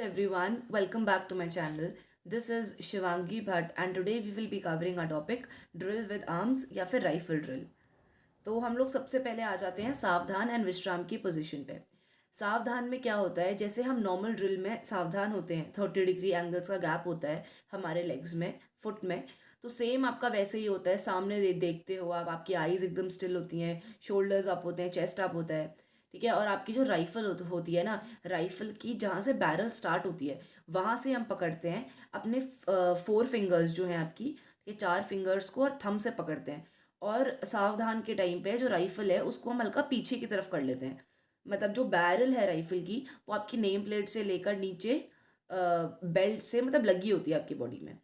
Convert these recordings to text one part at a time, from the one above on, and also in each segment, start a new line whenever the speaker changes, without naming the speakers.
Everyone, welcome back to my channel. This is Shivangi Bhatt and today we will be covering a topic drill with arms या फिर rifle drill. तो हम लोग सबसे पहले आ जाते हैं सावधान एंड विश्राम की पोजीशन पे। सावधान में क्या होता है, जैसे हम नॉर्मल ड्रिल में सावधान होते हैं, 30 डिग्री एंगल्स का गैप होता है हमारे लेग्स में, फुट में। तो सेम आपका वैसे ही होता है, सामने देखते हो आप, आपकी आईज एकदम स्टिल होती हैं, शोल्डर्स अप होते हैं, चेस्ट अप होता है, ठीक है। और आपकी जो राइफल होती है ना, राइफल की जहाँ से बैरल स्टार्ट होती है वहाँ से हम पकड़ते हैं अपने 4 फिंगर्स जो हैं आपकी, ये 4 फिंगर्स को और थंब से पकड़ते हैं। और सावधान के टाइम पे जो राइफल है उसको हम हल्का पीछे की तरफ कर लेते हैं। मतलब जो बैरल है राइफल की वो आपकी नेम प्लेट से लेकर नीचे बेल्ट से मतलब लगी होती है आपकी बॉडी में।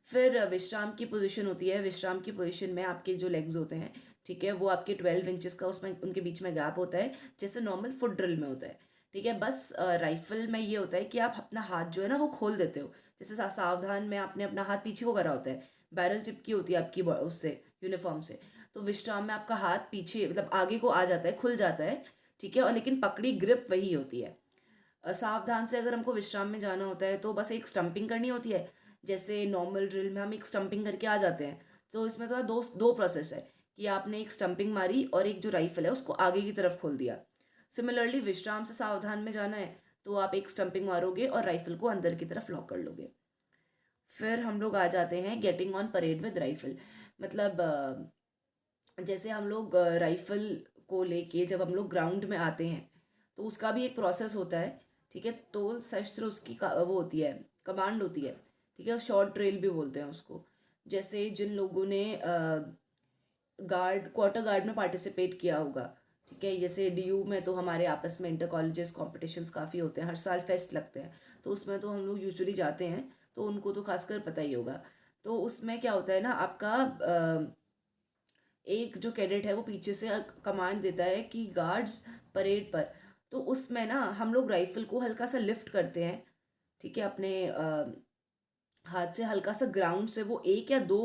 फिर विश्राम की पोजीशन होती है। विश्राम की पोजीशन में आपके जो लेग्स होते हैं, ठीक है, वो आपके 12 इंचेस का उसमें उनके बीच में गैप होता है, जैसे नॉर्मल फुट ड्रिल में होता है, ठीक है। बस राइफल में ये होता है कि आप अपना हाथ जो है ना वो खोल देते हो। जैसे सावधान में आपने अपना हाथ पीछे को करा होता है, बैरल चिपकी होती है आपकी उससे, यूनिफॉर्म से। तो विश्राम में आपका हाथ पीछे मतलब आगे को आ जाता है, खुल जाता है, ठीक है, और लेकिन पकड़ी ग्रिप वही होती है। सावधान से अगर हमको विश्राम में जाना होता है तो बस एक स्टंपिंग करनी होती है। जैसे नॉर्मल ड्रिल में हम एक स्टंपिंग करके आ जाते हैं, तो इसमें तो दो दो प्रोसेस है कि आपने एक स्टंपिंग मारी और एक जो राइफल है उसको आगे की तरफ खोल दिया। सिमिलरली विश्राम से सावधान में जाना है तो आप एक स्टंपिंग मारोगे और राइफल को अंदर की तरफ लॉक कर लोगे। फिर हम लोग आ जाते हैं getting on parade with rifle. मतलब जैसे हम लोग राइफल को लेके जब हम लोग ग्राउंड में आते हैं तो उसका भी एक प्रोसेस होता है, ठीक है। तोल शस्त्र उसकी वो होती है, कमांड होती है, ठीक है। शॉर्ट ड्रिल भी बोलते हैं उसको। जैसे जिन लोगों ने गार्ड क्वार्टर गार्ड में पार्टिसिपेट किया होगा, ठीक है, जैसे डीयू में तो हमारे आपस में इंटर कॉलेजेस कॉम्पिटिशन्स काफ़ी होते हैं, हर साल फेस्ट लगते हैं, तो उसमें तो हम लोग यूजुअली जाते हैं, तो उनको तो खासकर पता ही होगा। तो उसमें क्या होता है ना, आपका एक जो कैडेट है वो पीछे से कमांड देता है कि गार्ड्स परेड पर। तो उसमें ना हम लोग राइफल को हल्का सा लिफ्ट करते हैं, ठीक है, अपने हाथ से हल्का सा ग्राउंड से, वो एक या दो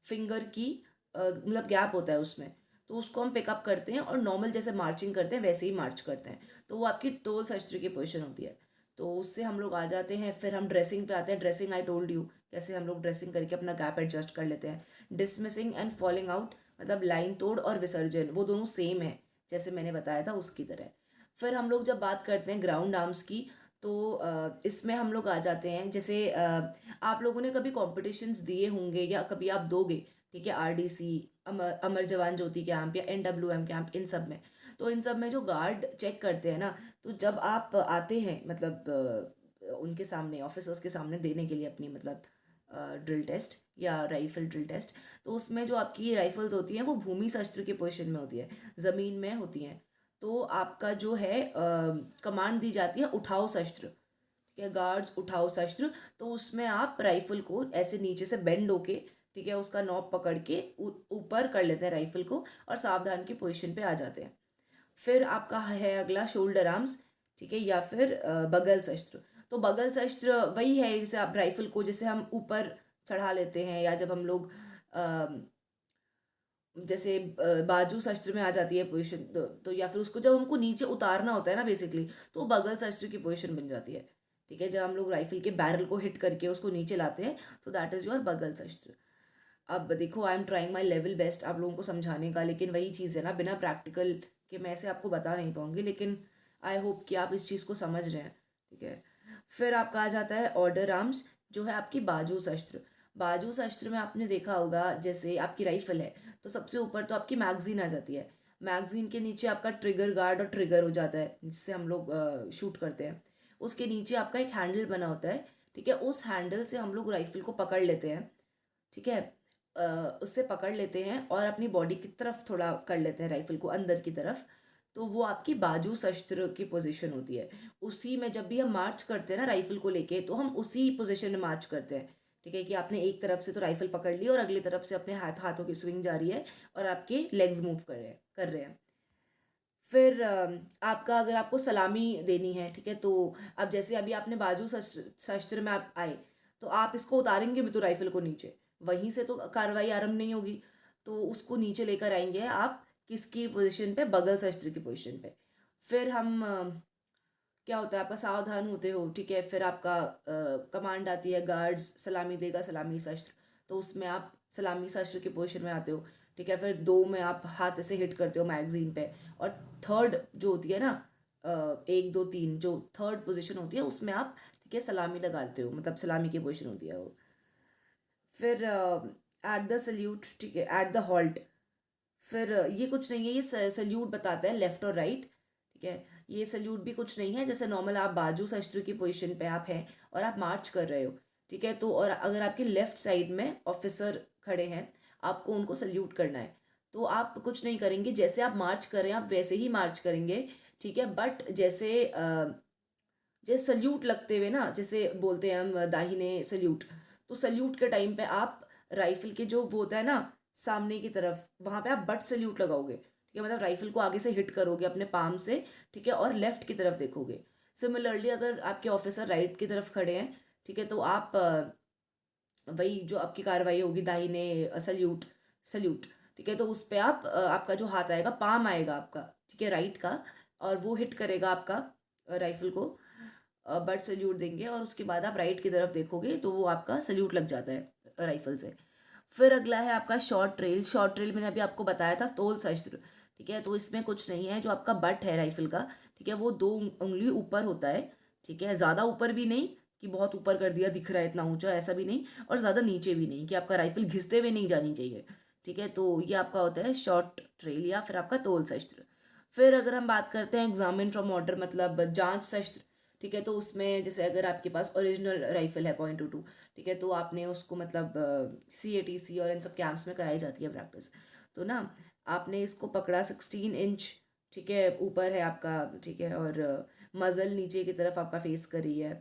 फिंगर की मतलब गैप होता है उसमें, तो उसको हम पिकअप करते हैं और नॉर्मल जैसे मार्चिंग करते हैं वैसे ही मार्च करते हैं। तो वो आपकी टोल शस्त्र की पोजीशन होती है। तो उससे हम लोग आ जाते हैं, फिर हम ड्रेसिंग पे आते हैं। ड्रेसिंग आई टोल्ड यू कैसे हम लोग ड्रेसिंग करके अपना गैप एडजस्ट कर लेते हैं। डिसमिसिंग एंड फॉलिंग आउट, मतलब लाइन तोड़ और विसर्जन वो दोनों सेम है, जैसे मैंने बताया था उसकी तरह। फिर हम लोग जब बात करते हैं ग्राउंड आर्म्स की, तो इसमें हम लोग आ जाते हैं, जैसे आप लोगों ने कभी कॉम्पिटिशन्स दिए होंगे या कभी आप दोगे, ठीक है, आरडीसी, अमर जवान ज्योति कैंप या एनडब्ल्यूएम कैंप, इन सब में। तो इन सब में जो गार्ड चेक करते हैं ना, तो जब आप आते हैं मतलब उनके सामने, ऑफिसर्स के सामने देने के लिए अपनी मतलब ड्रिल टेस्ट या राइफल ड्रिल टेस्ट, तो उसमें जो आपकी राइफल्स होती हैं वो भूमि शस्त्र की पोजीशन में होती है, ज़मीन में होती हैं। तो आपका जो है कमांड दी जाती है उठाओ शस्त्र, ठीक है, गार्ड्स उठाओ शस्त्र। तो उसमें आप राइफल को ऐसे नीचे से बेंड होके, ठीक है, उसका नॉब पकड़ के ऊपर कर लेते हैं राइफल को और सावधान की पोजीशन पे आ जाते हैं। फिर आपका है अगला शोल्डर आर्म्स, ठीक है, या फिर बगल शस्त्र। तो बगल शस्त्र वही है, जैसे आप राइफल को जैसे हम ऊपर चढ़ा लेते हैं, या जब हम लोग जैसे बाजू शस्त्र में आ जाती है पोजीशन, तो या फिर उसको जब हमको नीचे उतारना होता है ना बेसिकली, तो वो बगल शस्त्र की पोजीशन बन जाती है, ठीक है। जब हम लोग राइफल के बैरल को हिट करके उसको नीचे लाते हैं तो दैट इज़ योर बगल शस्त्र। अब देखो, I am trying my level best आप लोगों को समझाने का, लेकिन वही चीज़ है ना, बिना प्रैक्टिकल के मैं ऐसे आपको बता नहीं पाऊंगी, लेकिन आई होप कि आप इस चीज़ को समझ रहे हैं, ठीक है। फिर आपका आ जाता है ऑर्डर आर्म्स, जो है आपकी बाजू शस्त्र। बाजू शस्त्र में आपने देखा होगा, जैसे आपकी राइफल है तो सबसे ऊपर तो आपकी मैगजीन आ जाती है, मैगजीन के नीचे आपका ट्रिगर गार्ड और ट्रिगर हो जाता है जिससे हम लोग शूट करते हैं। उसके नीचे आपका एक हैंडल बना होता है, ठीक है, उस हैंडल से हम लोग राइफल को पकड़ लेते हैं, ठीक है। उससे पकड़ लेते हैं और अपनी बॉडी की तरफ थोड़ा कर लेते हैं राइफल को अंदर की तरफ। तो वो आपकी बाजू शस्त्र की पोजीशन होती है। उसी में जब भी हम मार्च करते हैं ना राइफल को लेके, तो हम उसी पोजीशन में मार्च करते हैं, ठीक है, कि आपने एक तरफ से तो राइफल पकड़ ली और अगली तरफ से अपने हाथों की स्विंग जारी है और आपके लेग्स मूव कर रहे हैं। फिर आपका अगर आपको सलामी देनी है, ठीक है, तो अब जैसे अभी आपने बाजू शस्त्र में आप आए, तो आप इसको उतारेंगे भी तो राइफल को नीचे, वहीं से तो कार्रवाई आरंभ नहीं होगी। तो उसको नीचे लेकर आएंगे आप किसकी पोजीशन पे, बगल शस्त्र की पोजीशन पे। फिर हम क्या होता है आपका सावधान होते हो, ठीक है। फिर आपका कमांड आती है गार्ड्स सलामी देगा सलामी शस्त्र, तो उसमें आप सलामी शस्त्र की पोजीशन में आते हो, ठीक है। फिर 2 में आप हाथ ऐसे हिट करते हो मैगजीन पे, और थर्ड जो होती है ना 1 2 3 जो थर्ड पोजीशन होती है उसमें आप, ठीक है, सलामी लगाते हो, मतलब सलामी की पोजीशन होती है वो। फिर एट द सल्यूट, ठीक है, एट द हॉल्ट। फिर ये कुछ नहीं है, ये सल्यूट बताता है लेफ्ट और राइट, ठीक है। ये सल्यूट भी कुछ नहीं है, जैसे नॉर्मल आप बाजू शस्त्र की पोजीशन पे आप हैं और आप मार्च कर रहे हो, ठीक है। तो और अगर आपके लेफ्ट साइड में ऑफिसर खड़े हैं, आपको उनको सल्यूट करना है, तो आप कुछ नहीं करेंगे, जैसे आप मार्च कर रहे हैं आप वैसे ही मार्च करेंगे, ठीक है। बट जैसे सल्यूट लगते हुए ना, जैसे बोलते हैं हम दाहिने सल्यूट, तो सल्यूट के टाइम पे आप राइफल के जो वो होता है ना सामने की तरफ, वहाँ पे आप बट सल्यूट लगाओगे, ठीक है। मतलब राइफल को आगे से हिट करोगे अपने पाम से, ठीक है, और लेफ्ट की तरफ देखोगे। सिमिलरली अगर आपके ऑफिसर राइट की तरफ खड़े हैं, ठीक है, तो आप वही जो आपकी कार्रवाई होगी दाहिने सल्यूट सल्यूट, ठीक है। तो उस पे आप आपका जो हाथ आएगा, पाम आएगा आपका, ठीक है, राइट का, और वो हिट करेगा आपका राइफल को, बट सल्यूट देंगे, और उसके बाद आप राइट की तरफ देखोगे तो वो आपका सल्यूट लग जाता है राइफल से। फिर अगला है आपका शॉर्ट ट्रेल। शॉर्ट ट्रेल मैंने अभी आपको बताया था तोल शस्त्र, ठीक है। तो इसमें कुछ नहीं है, जो आपका बट है राइफल का, ठीक है, वो 2 उंगली ऊपर होता है, ठीक है। ज़्यादा ऊपर भी नहीं कि बहुत ऊपर कर दिया दिख रहा है इतना ऊंचा, ऐसा भी नहीं, और ज़्यादा नीचे भी नहीं कि आपका राइफल घिसते हुए नहीं जानी चाहिए, ठीक है। तो ये आपका होता है शॉर्ट ट्रेल या फिर आपका तोल शस्त्र। फिर अगर हम बात करते हैं एग्जामिन फ्रॉम ऑर्डर, मतलब जांच शस्त्र, ठीक है। तो उसमें जैसे अगर आपके पास ओरिजिनल राइफल है .22, ठीक है, तो आपने उसको मतलब CATC और इन सब कैंप्स में कराई जाती है प्रैक्टिस, तो ना आपने इसको पकड़ा 16 इंच, ठीक है, ऊपर है आपका, ठीक है, और मजल नीचे की तरफ आपका फेस कर रही है,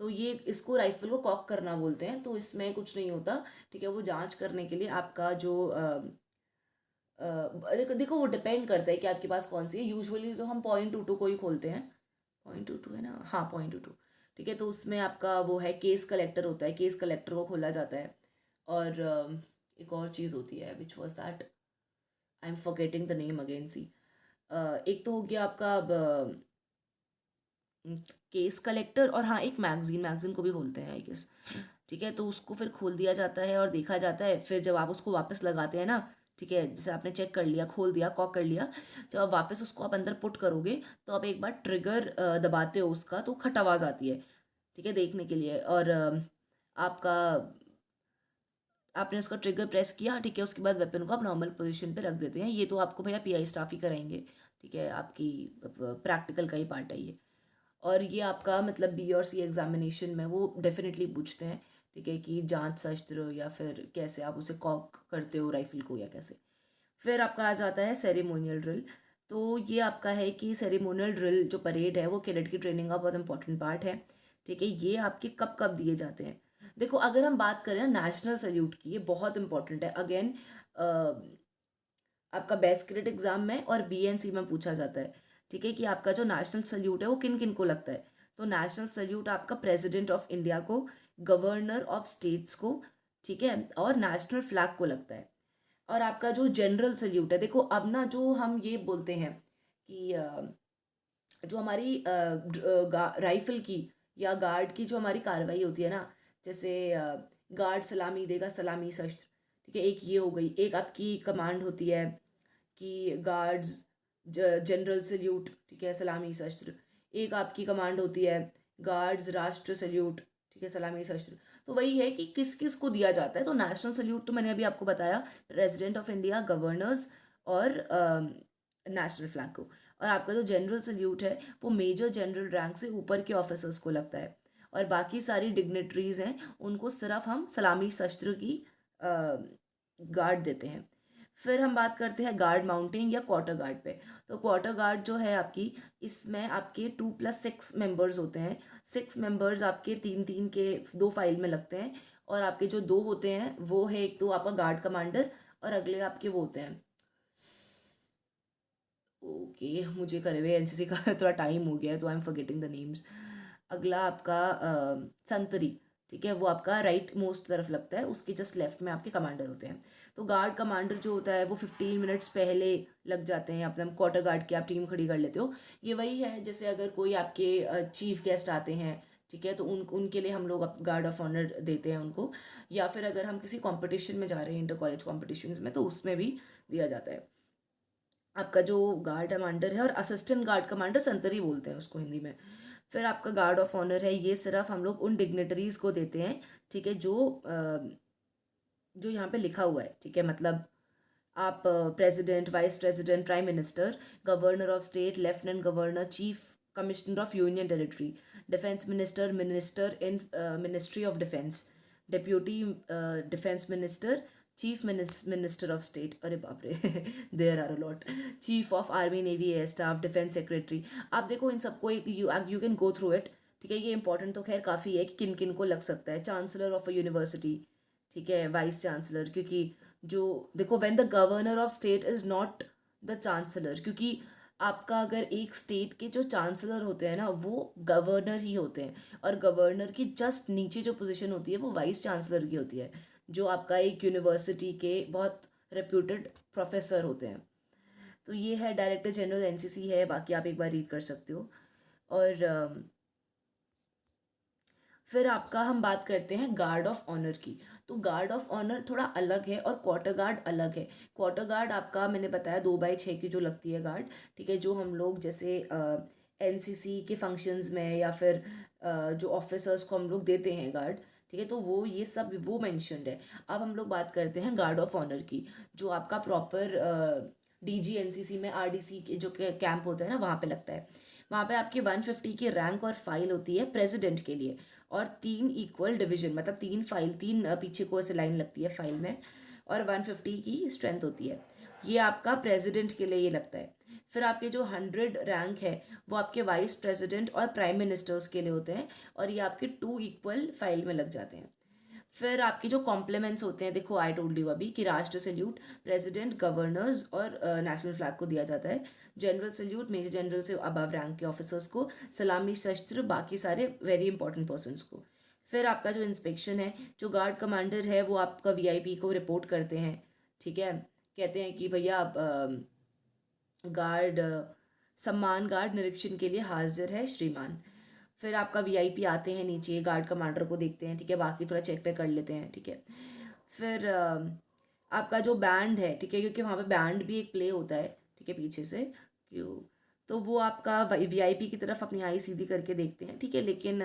तो ये इसको राइफल को कॉक करना बोलते हैं। तो इसमें कुछ नहीं होता, ठीक है। वो जांच करने के लिए आपका जो देखो देखो वो डिपेंड करता है कि आपके पास कौन सी है। यूजुअली तो हम .22 को ही खोलते हैं, .22 है ना, हाँ .22, ठीक है। तो उसमें आपका वो है केस कलेक्टर होता है, केस कलेक्टर को खोला जाता है। और एक और चीज़ होती है which was that, I am forgetting the name again see. एक तो हो गया आपका केस कलेक्टर, और हाँ एक मैगजीन, मैगजीन को भी खोलते हैं आई गेस, ठीक है। तो उसको फिर खोल दिया जाता है और देखा जाता है, फिर जब आप उसको वापस लगाते हैं ना, ठीक है, जैसे आपने चेक कर लिया, खोल दिया, कॉक कर लिया, जब आप वापस उसको आप अंदर पुट करोगे, तो आप एक बार ट्रिगर दबाते हो उसका, तो खट आवाज़ आती है, ठीक है, देखने के लिए। और आपका आपने उसका ट्रिगर प्रेस किया, ठीक है, उसके बाद वेपन को आप नॉर्मल पोजीशन पे रख देते हैं। ये तो आपको भैया PI स्टाफ ही कराएंगे, ठीक है, आपकी प्रैक्टिकल का ही पार्ट है ये। और ये आपका मतलब B और C एग्जामिनेशन में वो डेफिनेटली पूछते हैं, ठीक है, कि जांच शस्त्र या फिर कैसे आप उसे कॉक करते हो राइफल को या कैसे। फिर आपका आ जाता है सेरेमोनियल ड्रिल। तो ये आपका है कि सेरेमोनियल ड्रिल जो परेड है वो कैडेट की ट्रेनिंग का बहुत इंपॉर्टेंट पार्ट है, ठीक है। ये आपके कब कब दिए जाते हैं, देखो अगर हम बात करें ना नेशनल सल्यूट की, ये बहुत इंपॉर्टेंट है। अगेन आपका बेस्ट क्रेडिट एग्जाम में और BNC में पूछा जाता है, ठीक है, कि आपका जो नेशनल सल्यूट है वो किन किन को लगता है। तो नेशनल सल्यूट आपका प्रेसिडेंट ऑफ इंडिया को, गवर्नर ऑफ स्टेट्स को, ठीक है, और नेशनल फ्लैग को लगता है। और आपका जो जनरल सल्यूट है, देखो अब ना जो हम ये बोलते हैं कि जो हमारी राइफल की या गार्ड की जो हमारी कार्रवाई होती है ना, जैसे गार्ड सलामी देगा सलामी शस्त्र, ठीक है, एक ये हो गई। एक आपकी कमांड होती है कि गार्ड्स जनरल सल्यूट, ठीक है, सलामी शस्त्र। एक आपकी कमांड होती है गार्ड्स राष्ट्र सल्यूट, ठीक है, सलामी शस्त्र। तो वही है कि किस किस को दिया जाता है। तो नेशनल सल्यूट तो मैंने अभी आपको बताया, प्रेसिडेंट ऑफ इंडिया, गवर्नर्स और नेशनल फ्लैग को। और आपका जो जनरल सल्यूट है वो मेजर जनरल रैंक से ऊपर के ऑफिसर्स को लगता है, और बाकी सारी डिग्नेटरीज हैं उनको सिर्फ हम सलामी शस्त्र की गार्ड देते हैं। फिर हम बात करते हैं गार्ड माउंटिंग या क्वार्टर गार्ड पे। तो क्वार्टर गार्ड जो है आपकी, इसमें आपके 2+6 मेंबर्स होते हैं। 6 मेंबर्स आपके 3-3 के 2 फाइल में लगते हैं, और आपके जो 2 होते हैं वो है, एक तो आपका गार्ड कमांडर, और अगले आपके वो होते हैं, ओके मुझे करे हुए NCC का थोड़ा टाइम हो गया है तो आई एम फॉरगेटिंग द नेम्स। अगला आपका संतरी, ठीक है, वो आपका राइट मोस्ट तरफ लगता है, उसके जस्ट लेफ्ट में आपके कमांडर होते हैं। तो गार्ड कमांडर जो होता है वो 15 मिनट्स पहले लग जाते हैं, अपना क्वार्टर गार्ड की आप टीम खड़ी कर लेते हो। ये वही है जैसे अगर कोई आपके चीफ गेस्ट आते हैं, ठीक है, तो उनके लिए हम लोग गार्ड ऑफ ऑनर देते हैं उनको, या फिर अगर हम किसी कंपटीशन में जा रहे हैं, इंटर कॉलेज कॉम्पिटिशन्स में, तो उसमें भी दिया जाता है। आपका जो गार्ड कमांडर है, और असिस्टेंट गार्ड कमांडर संतरी बोलते हैं उसको हिंदी में। फिर आपका गार्ड ऑफ ऑनर है, ये सिर्फ हम लोग उन डिग्नेटरीज को देते हैं, ठीक है, जो यहाँ पे लिखा हुआ है, ठीक है, मतलब आप president, vice president, prime minister, governor of state, lieutenant governor, chief commissioner of union territory, defence minister, minister in ministry of defence, deputy defence minister, chief minister of state, अरे बाप रे there are a lot, chief of army navy air staff, defence secretary. आप देखो इन सबको एक you can go through it, ठीक है। ये इंपॉर्टेंट तो खैर काफ़ी है कि किन किन को लग सकता है। चांसलर ऑफ अ यूनिवर्सिटी, ठीक है, वाइस चांसलर, क्योंकि जो देखो when the governor of state is not the chancellor, क्योंकि आपका अगर एक स्टेट के जो चांसलर होते हैं ना वो गवर्नर ही होते हैं, और गवर्नर की जस्ट नीचे जो पोजीशन होती है वो वाइस चांसलर की होती है, जो आपका एक यूनिवर्सिटी के बहुत रेप्यूटेड प्रोफेसर होते हैं। तो ये है डायरेक्टर जनरल एनसीसी है, बाकी आप एक बार रीड कर सकते हो। और फिर आपका हम बात करते हैं गार्ड ऑफ ऑनर की। तो गार्ड ऑफ ऑनर थोड़ा अलग है और क्वार्टर गार्ड अलग है। क्वार्टर गार्ड आपका मैंने बताया 2/6 की जो लगती है गार्ड, ठीक है, जो हम लोग जैसे एनसीसी के फंक्शंस में या फिर जो ऑफिसर्स को हम लोग देते हैं गार्ड, ठीक है, तो वो ये सब वो मेंशन्ड है। अब हम लोग बात करते हैं गार्ड ऑफ ऑनर की, जो आपका प्रॉपर डीजी एनसीसी में आरडीसी के जो कैंप होता है ना वहाँ पे लगता है। वहाँ पे आपकी 150 की रैंक और फाइल होती है प्रेसिडेंट के लिए, और 3 इक्वल डिवीजन, मतलब 3 फाइल, 3 पीछे को ऐसे लाइन लगती है फाइल में, और 150 की स्ट्रेंथ होती है। ये आपका प्रेसिडेंट के लिए ये लगता है। फिर आपके जो 100 रैंक है वो आपके वाइस प्रेसिडेंट और प्राइम मिनिस्टर्स के लिए होते हैं, और ये आपके 2 इक्वल फाइल में लग जाते हैं। फिर आपके जो कॉम्प्लीमेंट्स होते हैं, देखो आई टोल्ड यू अभी कि राष्ट्र सल्यूट प्रेसिडेंट, गवर्नर्स और नेशनल फ्लैग को दिया जाता है। जनरल सल्यूट मेजर जनरल से अबव रैंक के ऑफिसर्स को, सलामी शस्त्र बाकी सारे वेरी इंपॉर्टेंट पर्सनस को। फिर आपका जो इंस्पेक्शन है, जो गार्ड कमांडर है वो आपका वीआईपी को रिपोर्ट करते हैं, ठीक है, कहते हैं कि भैया आप गार्ड सम्मान गार्ड निरीक्षण के लिए हाजिर है श्रीमान। फिर आपका वीआईपी आते हैं नीचे, गार्ड कमांडर को देखते हैं, ठीक है, बाकी थोड़ा चेक पे कर लेते हैं, ठीक है। फिर आपका जो बैंड है, ठीक है, क्योंकि वहाँ पे बैंड भी एक प्ले होता है, ठीक है, पीछे से क्यों, तो वो आपका वीआईपी की तरफ अपनी आई सीधी करके देखते हैं, ठीक है, लेकिन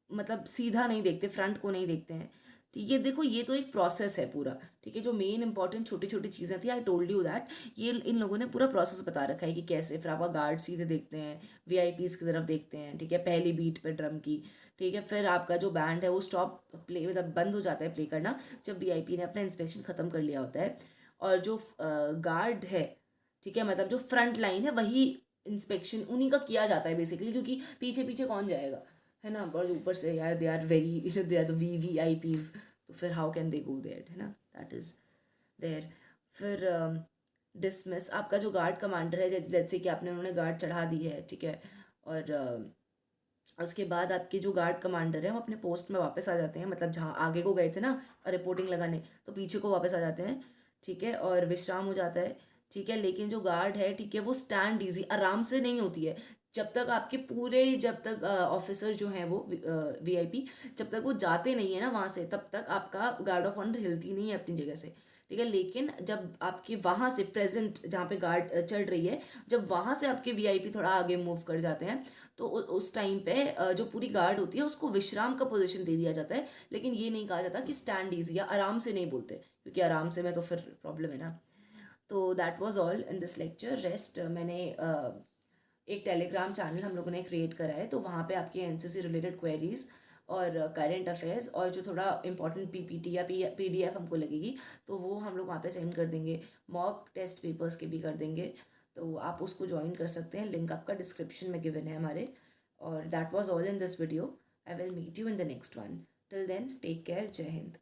मतलब सीधा नहीं देखते, फ्रंट को नहीं देखते हैं, ठीक है। देखो ये तो एक प्रोसेस है पूरा, ठीक है, जो मेन इंपॉर्टेंट छोटी छोटी चीज़ें थी आई टोल्ड यू दैट, ये इन लोगों ने पूरा प्रोसेस बता रखा है कि कैसे। फिर आपका गार्ड सीधे देखते हैं, वीआईपीज़ की तरफ देखते हैं, ठीक है, पहली बीट पे ड्रम की, ठीक है। फिर आपका जो बैंड है वो स्टॉप प्ले, मतलब बंद हो जाता है प्ले करना जब वीआईपी ने अपना इंस्पेक्शन ख़त्म कर लिया होता है। और जो गार्ड है, ठीक है, मतलब जो फ्रंट लाइन है वही इंस्पेक्शन उन्हीं का किया जाता है बेसिकली, क्योंकि पीछे पीछे कौन जाएगा, है ना। और ऊपर से यार they are very they are the VVIPs, तो फिर how can they go there, है ना, दैट इज़ देयर। फिर डिसमिस, आपका जो गार्ड कमांडर है, जैसे कि आपने उन्होंने गार्ड चढ़ा दी है, ठीक है, और उसके बाद आपके जो गार्ड कमांडर है वो अपने पोस्ट में वापस आ जाते हैं, मतलब जहाँ आगे को गए थे ना रिपोर्टिंग लगाने, तो पीछे को वापस आ जाते हैं, ठीक है, और विश्राम हो जाता है, ठीक है। लेकिन जो गार्ड है, ठीक है, वो स्टैंड ईजी आराम से नहीं होती है, जब तक आपके पूरे, जब तक ऑफिसर जो हैं वो वीआईपी जब तक वो जाते नहीं है ना वहाँ से, तब तक आपका गार्ड ऑफ ऑनर हिलती नहीं है अपनी जगह से, ठीक है। लेकिन जब आपके वहाँ से प्रेजेंट जहाँ पे गार्ड चढ़ रही है, जब वहाँ से आपके वीआईपी थोड़ा आगे मूव कर जाते हैं, तो उस टाइम पे जो पूरी गार्ड होती है उसको विश्राम का पोजीशन दे दिया जाता है। लेकिन ये नहीं कहा जाता कि स्टैंड ईजी या आराम से नहीं बोलते, क्योंकि आराम से में तो फिर प्रॉब्लम है ना। तो that was all in this lecture. Rest मैंने एक टेलीग्राम चैनल हम लोगों ने क्रिएट करा है, तो वहाँ पे आपके एनसीसी रिलेटेड क्वेरीज और करंट अफेयर्स और जो थोड़ा इंपॉर्टेंट पीपीटी या पीडीएफ हमको लगेगी तो वो हम लोग वहाँ पे सेंड कर देंगे। मॉक टेस्ट पेपर्स के भी कर देंगे, तो आप उसको ज्वाइन कर सकते हैं, लिंक आपका डिस्क्रिप्शन में गिवन है हमारे। और that was all in this video. I will meet you in the next one. Till then take care. जय हिंद।